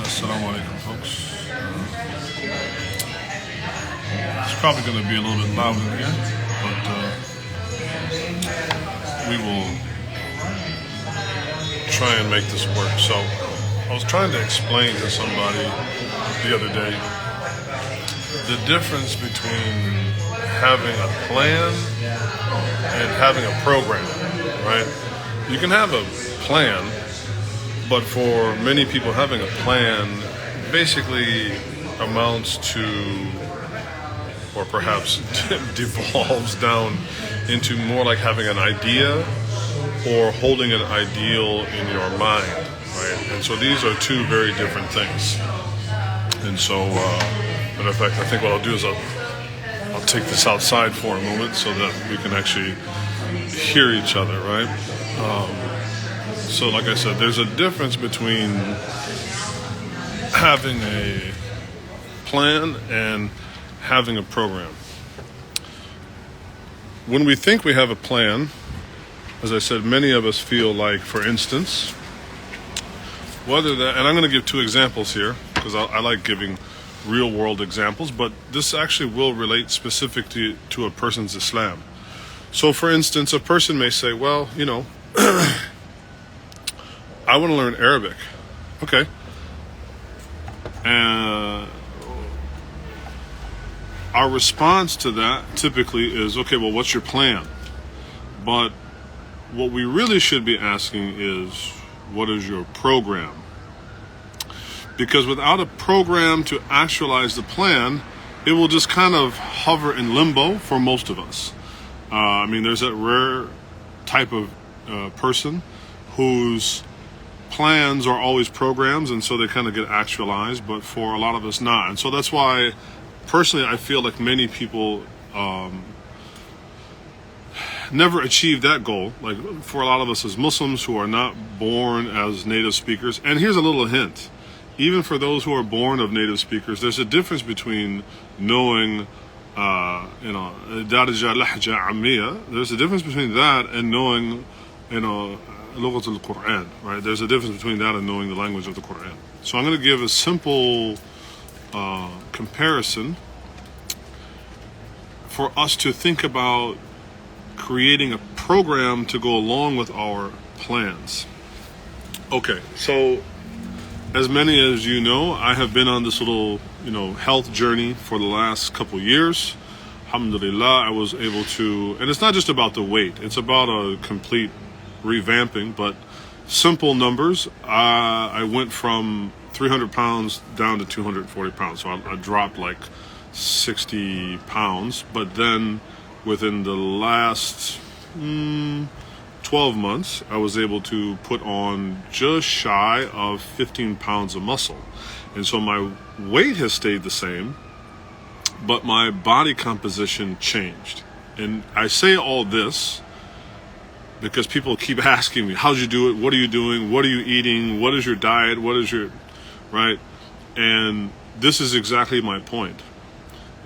Assalamu alaikum, folks. It's probably going to be a little bit loud in here, but we will try and make this work. So, I was trying to explain to somebody the other day the difference between having a plan and having a program, right? You can have a plan, but for many people, having a plan basically amounts to, or perhaps devolves down into more like having an idea or holding an ideal in your mind, right? And so these are two very different things. And so, matter of fact, I think what I'll do is I'll take this outside for a moment so that we can actually hear each other, right? So like I said, there's a difference between having a plan and having a program. When we think we have a plan, as I said, many of us feel like, for instance, whether that, and I'm going to give two examples here because I like giving real world examples, but this actually will relate specifically to a person's Islam. So for instance, a person may say, well, I want to learn Arabic. Okay. Our response to that typically is, okay, well, what's your plan? But what we really should be asking is, what is your program? Because without a program to actualize the plan, it will just kind of hover in limbo for most of us. There's that rare type of person whose plans are always programs, and so they kind of get actualized, but for a lot of us not. And so that's why personally I feel like many people never achieve that goal. Like for a lot of us as Muslims who are not born as native speakers, and here's a little hint, even for those who are born of native speakers, there's a difference between knowing darija lahja ammiya. There's a difference between that and knowing Lughat al-Quran, right? There's a difference between that and knowing the language of the Quran. So I'm going to give a simple comparison for us to think about creating a program to go along with our plans. Okay, so as many as you know, I have been on this little, health journey for the last couple years. Alhamdulillah, I was able to, and it's not just about the weight, it's about a complete revamping, but simple numbers. I went from 300 pounds down to 240 pounds. So I dropped like 60 pounds. But then within the last 12 months, I was able to put on just shy of 15 pounds of muscle. And so my weight has stayed the same, but my body composition changed. And I say all this because people keep asking me, how'd you do it? What are you doing? What are you eating? What is your diet? What is your, right? And this is exactly my point,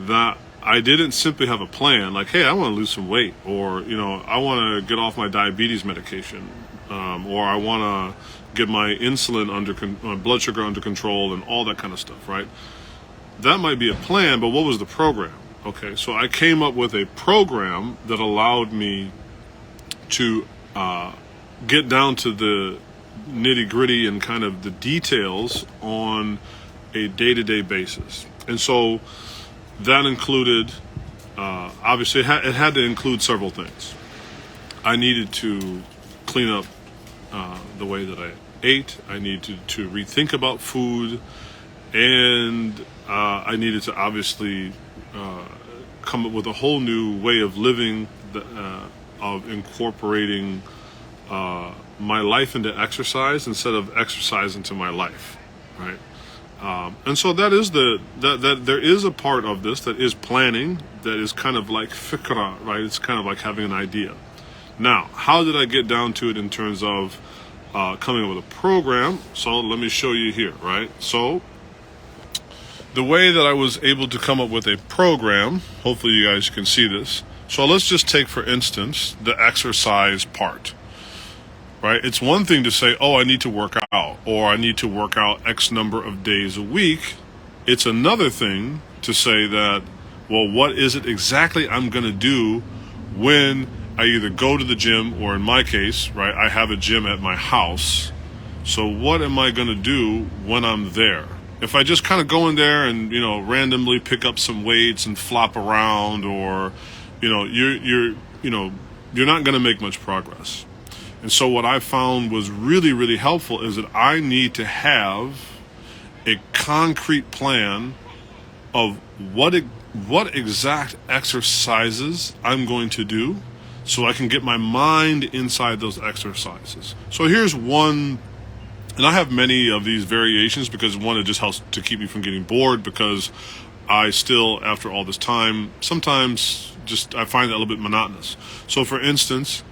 that I didn't simply have a plan like, hey, I want to lose some weight, or, I want to get off my diabetes medication, or I want to get my insulin my blood sugar under control and all that kind of stuff, right? That might be a plan, but what was the program? Okay, so I came up with a program that allowed me to get down to the nitty-gritty and kind of the details on a day-to-day basis. And so that included, obviously, it had to include several things. I needed to clean up the way that I ate. I needed to rethink about food. And I needed to obviously come up with a whole new way of living, of incorporating my life into exercise instead of exercise into my life, right? And so that is that there is a part of this that is planning, that is kind of like fikra, right? It's kind of like having an idea. Now, how did I get down to it in terms of coming up with a program? So let me show you here, right? So the way that I was able to come up with a program, hopefully you guys can see this. So let's just take, for instance, the exercise part. right? It's one thing to say, oh, I need to work out, or I need to work out X number of days a week. It's another thing to say that, well, what is it exactly I'm going to do when I either go to the gym, or in my case, right, I have a gym at my house. So what am I going to do when I'm there? If I just kind of go in there and, randomly pick up some weights and flop around, or, you're not going to make much progress. And so what I found was really, really helpful is that I need to have a concrete plan of what exact exercises I'm going to do, so I can get my mind inside those exercises. So here's one, and I have many of these variations because one, it just helps to keep me from getting bored, because I still, after all this time, sometimes I find that a little bit monotonous. So for instance,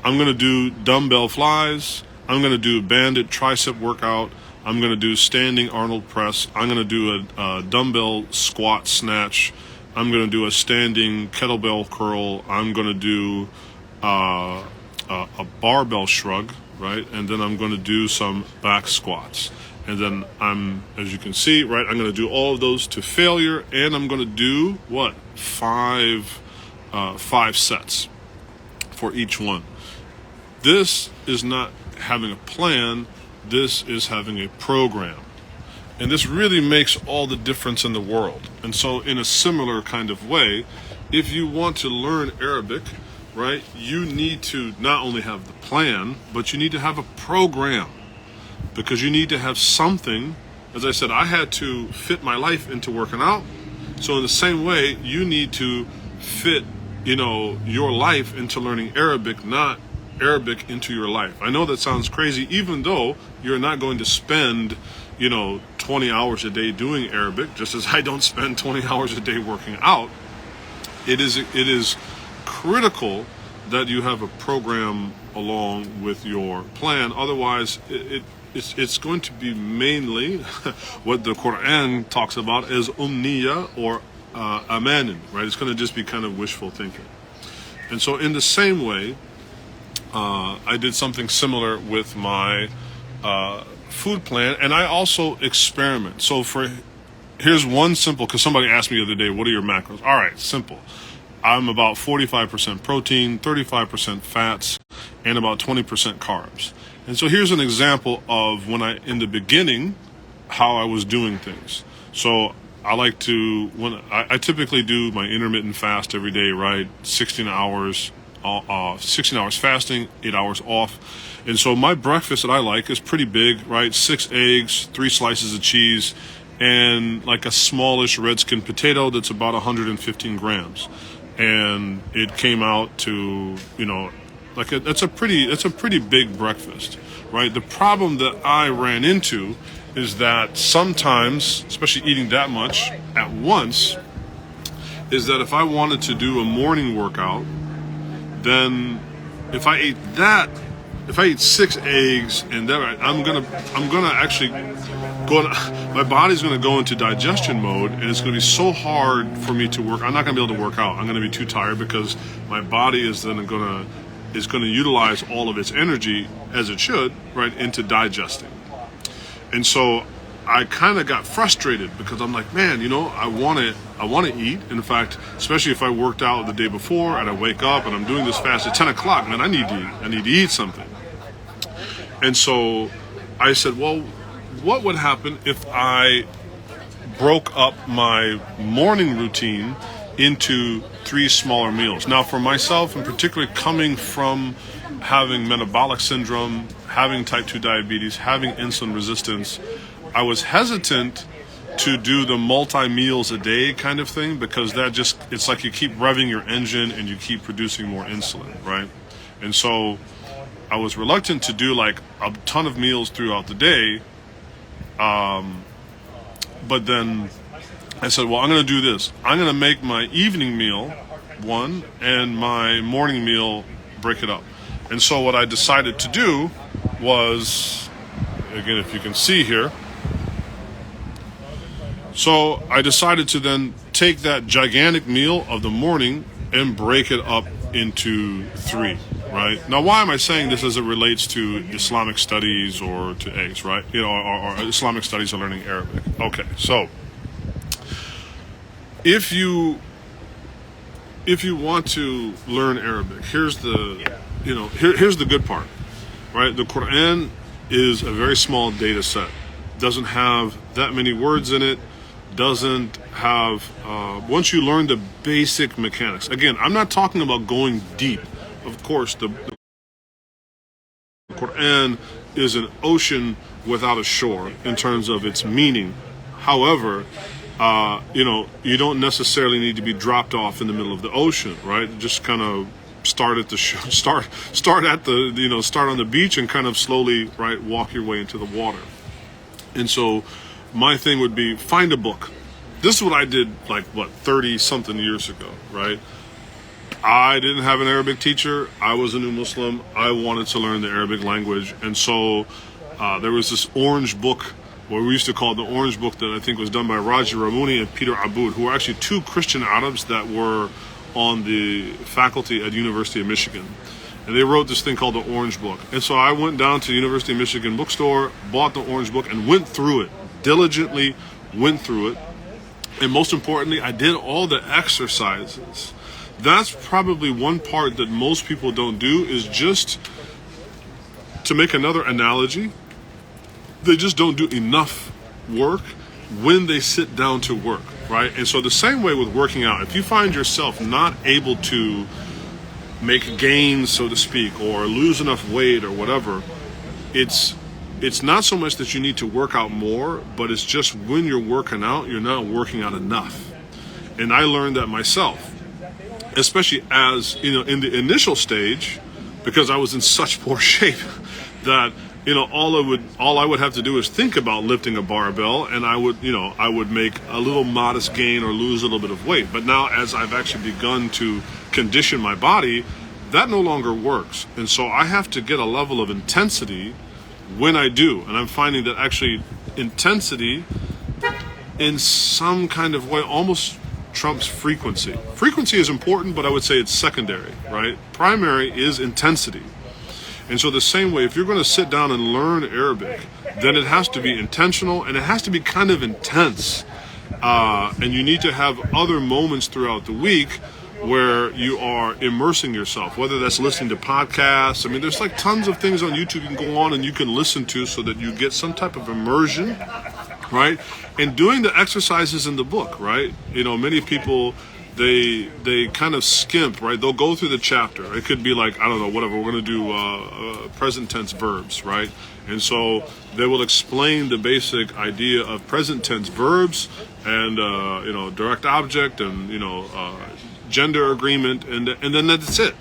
I'm going to do dumbbell flies, I'm going to do banded tricep workout, I'm going to do standing Arnold press, I'm going to do a dumbbell squat snatch, I'm going to do a standing kettlebell curl, I'm going to do a barbell shrug, right? And then I'm going to do some back squats. And then as you can see, right, I'm going to do all of those to failure, and I'm going to do what? Five sets for each one. This is not having a plan, this is having a program. And this really makes all the difference in the world. And so in a similar kind of way, if you want to learn Arabic, right, you need to not only have the plan, but you need to have a program. Because you need to have something. As I said, I had to fit my life into working out. So in the same way, you need to fit, your life into learning Arabic, not Arabic into your life. I know that sounds crazy, even though you're not going to spend 20 hours a day doing Arabic, just as I don't spend 20 hours a day working out. It is critical that you have a program along with your plan. Otherwise, it's going to be mainly what the Quran talks about as umniya or amanin, right? It's going to just be kind of wishful thinking. And so in the same way, I did something similar with my food plan, and I also experiment. So here's one simple, because somebody asked me the other day, what are your macros? All right, simple. I'm about 45% protein, 35% fats, and about 20% carbs. And so here's an example of in the beginning, how I was doing things. So I typically do my intermittent fast every day, right? 16 hours fasting, 8 hours off. And so my breakfast that I like is pretty big, right? 6 eggs, 3 slices of cheese, and like a smallish red skin potato that's about 115 grams. And it came out to, it's a pretty big breakfast, right? The problem that I ran into is that sometimes, especially eating that much at once, is that if I wanted to do a morning workout, then if I eat 6 eggs and then I'm gonna actually my body's gonna go into digestion mode, and it's gonna be so hard for me to work. I'm not gonna be able to work out. I'm gonna be too tired, because my body is then gonna utilize all of its energy, as it should, right, into digesting. And so I kind of got frustrated, because I'm like, man, I want to eat. In fact, especially if I worked out the day before and I wake up and I'm doing this fast at 10 o'clock, man, I need to eat something. And so I said, well, what would happen if I broke up my morning routine into 3 smaller meals? Now, for myself, and particularly coming from having metabolic syndrome, having type 2 diabetes, having insulin resistance, I was hesitant to do the multi-meals a day kind of thing, because it's like you keep revving your engine and you keep producing more insulin, right? And so I was reluctant to do like a ton of meals throughout the day. But then I said, well, I'm going to do this. I'm going to make my evening meal one and my morning meal break it up. And so what I decided to do was, again, if you can see here, so I decided to then take that gigantic meal of the morning and break it up into 3. right? Now, why am I saying this as it relates to Islamic studies or to eggs, right? Or Islamic studies or learning Arabic. Okay, so if you want to learn Arabic, here's here's the good part, right? The Quran is a very small data set. Doesn't have that many words in it. Doesn't have once you learn the basic mechanics. Again, I'm not talking about going deep. Of course, the Quran is an ocean without a shore in terms of its meaning. However, you don't necessarily need to be dropped off in the middle of the ocean, right? Just kind of start at the start on the beach and kind of slowly, right, walk your way into the water. And so my thing would be find a book. This is what I did 30 something years ago, right? I didn't have an Arabic teacher. I was a new Muslim. I wanted to learn the Arabic language. And so there was this orange book, what we used to call the orange book, that I think was done by Raji Ramouni and Peter Aboud, who were actually two Christian Arabs that were on the faculty at University of Michigan. And they wrote this thing called the Orange Book. And so I went down to University of Michigan bookstore, bought the Orange Book, and went through it, diligently went through it. And most importantly, I did all the exercises. That's probably one part that most people don't do, is just, to make another analogy, they just don't do enough work when they sit down to work, right? And so the same way with working out, if you find yourself not able to make gains, so to speak, or lose enough weight or whatever, it's not so much that you need to work out more, but it's just when you're working out, you're not working out enough. And I learned that myself, especially as, in the initial stage, because I was in such poor shape that, all I would have to do is think about lifting a barbell, and I would make a little modest gain or lose a little bit of weight. But now, as I've actually begun to condition my body, that no longer works. And so I have to get a level of intensity when I do. And I'm finding that actually intensity in some kind of way almost trumps frequency. Frequency is important, but I would say it's secondary, right? Primary is intensity. And so the same way, if you're going to sit down and learn Arabic, then it has to be intentional and it has to be kind of intense. And you need to have other moments throughout the week where you are immersing yourself, whether that's listening to podcasts. I mean, there's tons of things on YouTube you can go on and you can listen to so that you get some type of immersion, right? And doing the exercises in the book, right? Many people, they kind of skimp, right? They'll go through the chapter. It could be we're going to do present tense verbs, right? And so they will explain the basic idea of present tense verbs and, direct object and, gender agreement, and then that's it.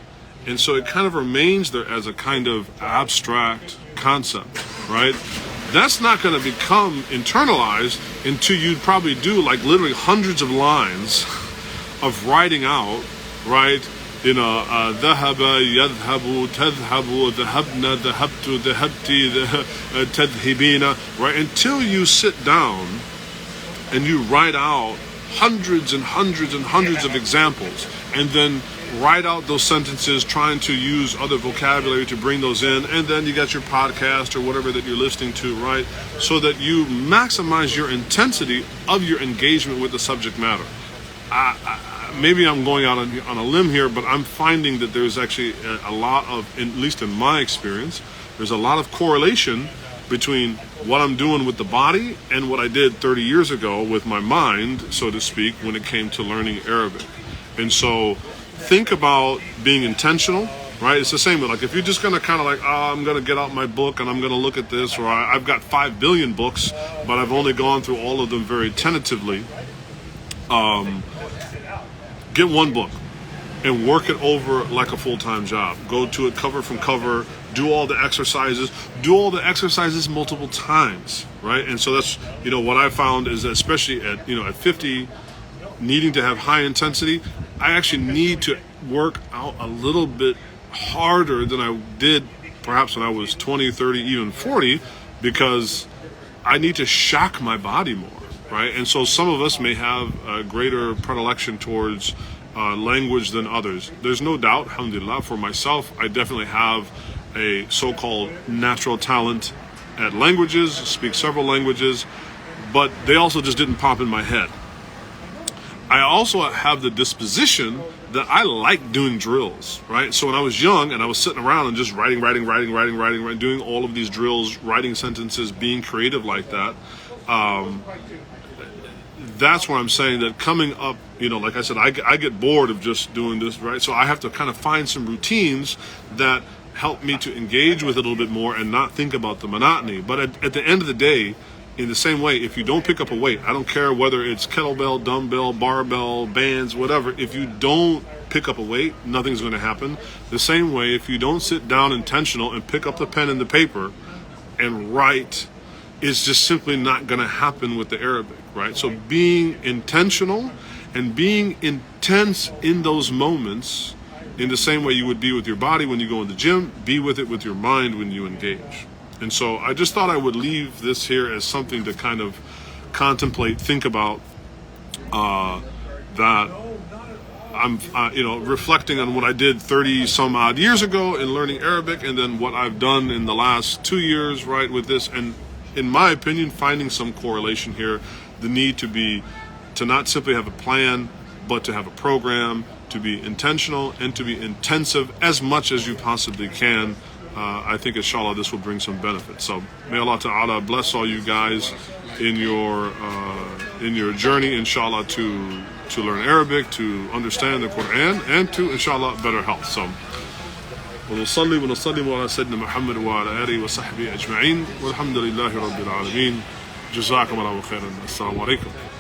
And so it kind of remains there as a kind of abstract concept, right? That's not going to become internalized until you probably do literally hundreds of lines of writing out, right? ذهب يذهب تذهب ذهبنا ذهبت ذهبتي تذهبين, right? Until you sit down and you write out hundreds and hundreds and hundreds of examples, and then write out those sentences, trying to use other vocabulary to bring those in, and then you got your podcast or whatever that you're listening to, right? So that you maximize your intensity of your engagement with the subject matter. Maybe I'm going out on a limb here, but I'm finding that there's actually a lot of, at least in my experience, there's a lot of correlation between what I'm doing with the body and what I did 30 years ago with my mind, so to speak, when it came to learning Arabic. And so think about being intentional, right? It's the same with if you're just going to kind of I'm going to get out my book and I'm going to look at this, or I've got 5 billion books, but I've only gone through all of them very tentatively. Get one book and work it over like a full-time job. Go to it cover from cover, do all the exercises multiple times, right? And so that's, what I found is that especially at 50, needing to have high intensity, I actually need to work out a little bit harder than I did perhaps when I was 20, 30, even 40, because I need to shock my body more, right? And so some of us may have a greater predilection towards language than others. There's no doubt, alhamdulillah, for myself, I definitely have a so-called natural talent at languages, speak several languages, but they also just didn't pop in my head. I also have the disposition that I like doing drills, right? So when I was young and I was sitting around and just writing, doing all of these drills, writing sentences, being creative like that, that's where I'm saying that coming up, like I said, I get bored of just doing this, right? So I have to kind of find some routines that help me to engage with it a little bit more and not think about the monotony. But at the end of the day, in the same way, if you don't pick up a weight, I don't care whether it's kettlebell, dumbbell, barbell, bands, whatever, if you don't pick up a weight, nothing's going to happen. The same way, if you don't sit down intentional and pick up the pen and the paper and write, it's just simply not going to happen with the Arabic, right? So being intentional and being intense in those moments, in the same way you would be with your body when you go in the gym, be with it with your mind when you engage. And so I just thought I would leave this here as something to kind of contemplate, think about, that I'm, reflecting on what I did 30 some odd years ago in learning Arabic, and then what I've done in the last 2 years, right, with this. And in my opinion, finding some correlation here, the need to not simply have a plan, but to have a program, to be intentional and to be intensive as much as you possibly can. I think inshallah this will bring some benefit. So may Allah Ta'ala bless all you guys in your journey, inshallah, to learn Arabic, to understand the Quran, and to inshallah better health. So ونصلي ونسلم على سيدنا محمد وعلى آله وصحبه أجمعين والحمد لله رب العالمين. جزاكم الله خيرا. السلام عليكم.